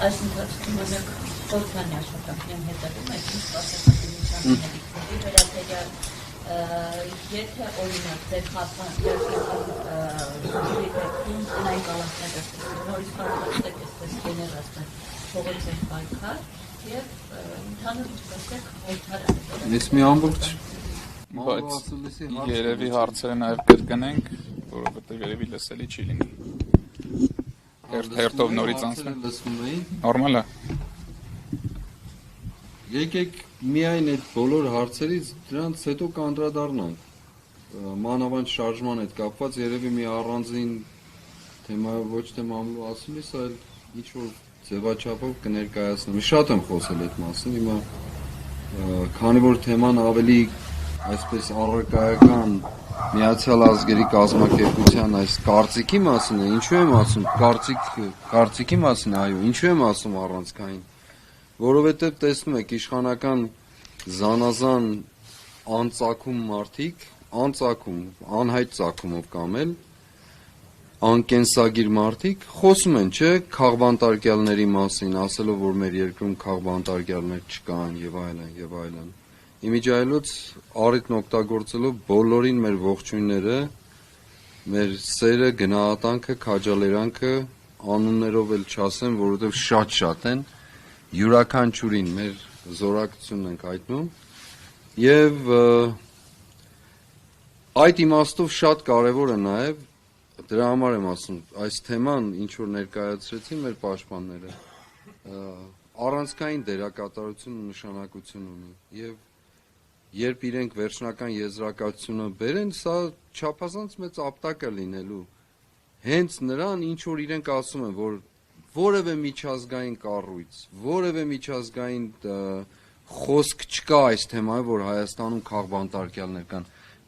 Այս ընթացքում մենք խորհրդանի աշխատանքներին հետևում ենք ինչ սպասարկությունների վերաբերյալ եթե օրինակ ձեր խաթանքերում տնային կալանքները նորից պատրաստեք այսպես գեներացնել փողոցեր պայքար եւ ընդհանուր տեսեք խորհրդարան։ Ես մի ամբողջ բայց երևի հարցերը նաև կրկնենք, որովհետև երևի լսելի չի լինի։ Հերթով նորից անցնենք։ Նորմալ է։ Եկեք միայն այդ բոլոր հարցերից դրանց հետո կանդրադառնանք։ Մանավանդ շարժման հետ կապված երևի մի առանձին թեմայով ոչ թե մամլու ասելիս, այլ ինչ որ ձևաչափով կներկայացնեմ։ Շատ եմ խոսել այդ մասին, հիմա քանի որ թեման ավելի այսպես առարկայական Միացյալ Ազգերի կազմակերպության այս կարծիքի մասին է, ինչու եմ ասում, կարծիքի մասին է, այո, ինչու եմ ասում առանցքային, որովհետև տեսնում եք իշխանական զանազան անծագում մարդիկ, անծագում, անհայտ ծագումով կամ էլ անկենսագիր մարդիկ խոսում են, չէ, քաղբանտարկյալների մասին, ասելով, որ մեր երկրում քաղբանտարկյալներ չկան եւ այլն եւ այլն։ Իմիջայլոց առիթն օգտագործելով բոլորին մեր ողջույնները, մեր սերը, գնահատանքը, քաջալերանքը անուններով էլ չասեմ, որովհետև շատ են, յուրաքանչյուրին մեր զորակցությունն ենք հայտնում եւ այդ իմաստով շատ կարեւոր է նաեւ դրա համար եմ ասում, այս թեման ինչ որ ներկայացրեցին մեր պաշտպանները առանցքային դերակատարություն ու նշանակություն ունի եւ երբ իրենք վերջնական եզրակացությունը բերեն, սա չափազանց մեծ ապտակ է լինելու հենց նրան, ինչ որ իրենք ասում են, որ որևէ միջազգային կառույց, որևէ միջազգային խոսք չկա այս թեմայով, որ Հայաստանում քաղբանտարկյալներ կան,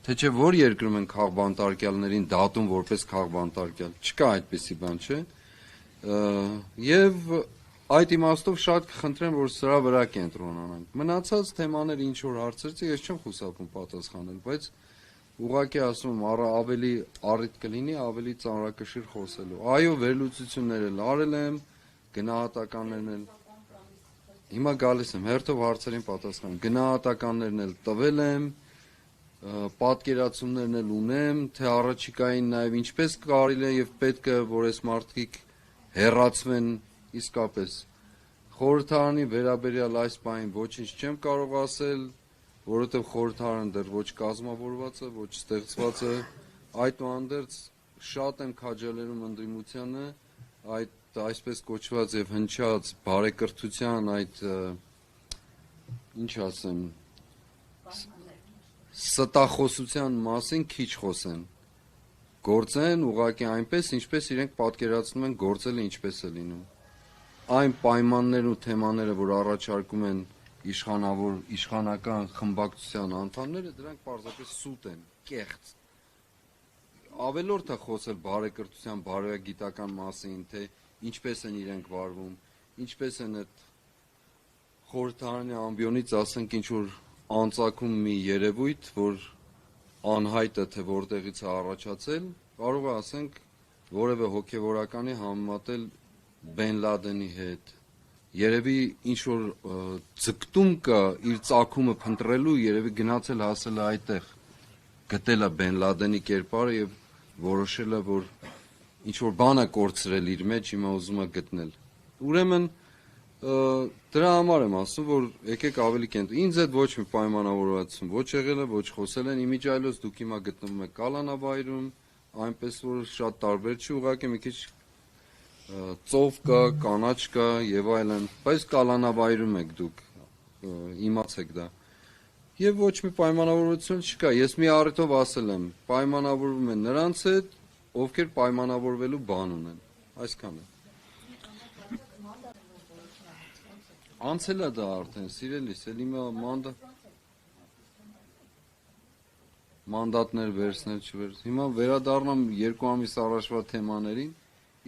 թե չէ որ երկրում են քաղբանտարկյալներին դատում որպես քաղբանտարկյալ, չկա այդպիսի բան, չէ, եւ այդ իմաստով շատ կխնդրեմ, որ սրա վրա կենտրոնանանք։ Մնացած թեմաներ ինչ որ հարցերից ես չեմ խուսափում պատասխանել, բայց ուղղակի ասում եմ, ավելի առիթ կլինի, ավելի ծանրակշիռ խոսելու։ Այո, վերլուծություններ էլ արել եմ, գնահատականներն էլ հիմա գալիս եմ, հերթով հարցերին պատասխանեմ, գնահատականներն էլ տվել եմ, պատկերացումներն էլ ունեմ, թե առաջիկային նաև ինչպես կարելի է եւ պետք է, որ այս մարդիկ հեռացվեն իսկապես խորհրդարանի վերաբերյալ այս բանին ոչինչ չեմ կարող ասել, որովհետև խորհրդարանը դեռ ոչ կազմավորված է, ոչ ստեղծված է, այդուհանդերձ շատ եմ քաջալերում ընդդիմությանը այդ այսպես կոչված եւ հնչած բարեկրթության այդ ինչ ասեմ ստախոսության մասին քիչ խոսեն, գործեն ուղղակի այնպես, ինչպես իրենք պատկերացնում են գործելը ինչպես է լինում։ Այն պայմաններն ու թեմաները, որ առաջարկում են իշխանական խմբակցության անդամները, դրանք պարզապես սուտ են, կեղծ։ Ավելորդ է խոսել բարեկրթության, բարոյագիտական մասին, թե ինչպես են իրենք վարվում, ինչպես են այդ խորհրդարանի ամբիոնից ասենք ինչ որ անծագում մի երևույթ, որ անհայտ է, թե որտեղից է առաջացել, կարող է ասենք որևէ հոգևորականի համեմատել Բեն Լադենի հետ, երևի ինչ որ ձգտում կա իր ծագումը փնտրելու, երևի գնացել հասել է այդտեղ, գտել է Բեն Լադենի կերպարը եւ որոշել է, որ ինչ որ բան է կորցրել իր մեջ, հիմա ուզում է գտնել։ Ուրեմն դրա համար եմ ասում, որ եկեք ավելի կենտրոն։ Ինձ հետ ոչ մի պայմանավորվածություն ոչ եղել է, ոչ խոսել են, իմիջայլոց դուք հիմա գտնվում եք Կալանավայրում, այնպես որ շատ տարբեր չի, ուղղակի մի քիչ ծով կա, կանաչ կա եւ այլն, բայց Կալանավայրում եք դուք, իմացեք դա։ Եվ ոչ մի պայմանավորություն չկա։ Ես մի առիթով ասել եմ, պայմանավորվում են նրանց հետ, ովքեր պայմանավորվելու բան ունեն։ Այսքանը։ Անցել է դա արդեն, սիրելիս, էլ հիմա մանդատներ վերցնել չվերց։ Հիմա վերադառնամ 2 ամիս առաջվա թեմաներին։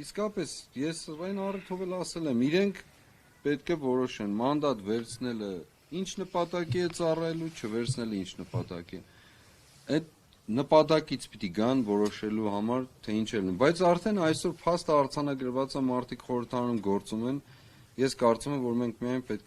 Իսկապես, ես այն առիթով էլ ասել եմ, իրենք պետք է որոշեն մանդատ վերցնելը ինչ նպատակի է ծառայելու, չվերցնելը ինչ նպատակի է։ Այդ նպատակից պիտի գան որոշելու համար, թե ինչ է լինում, բայց արդեն այսօր փաստը արձանագրված է, մարդիկ խորհրդարանում գործում են։ Ես կարծում եմ, որ մենք միայն պետք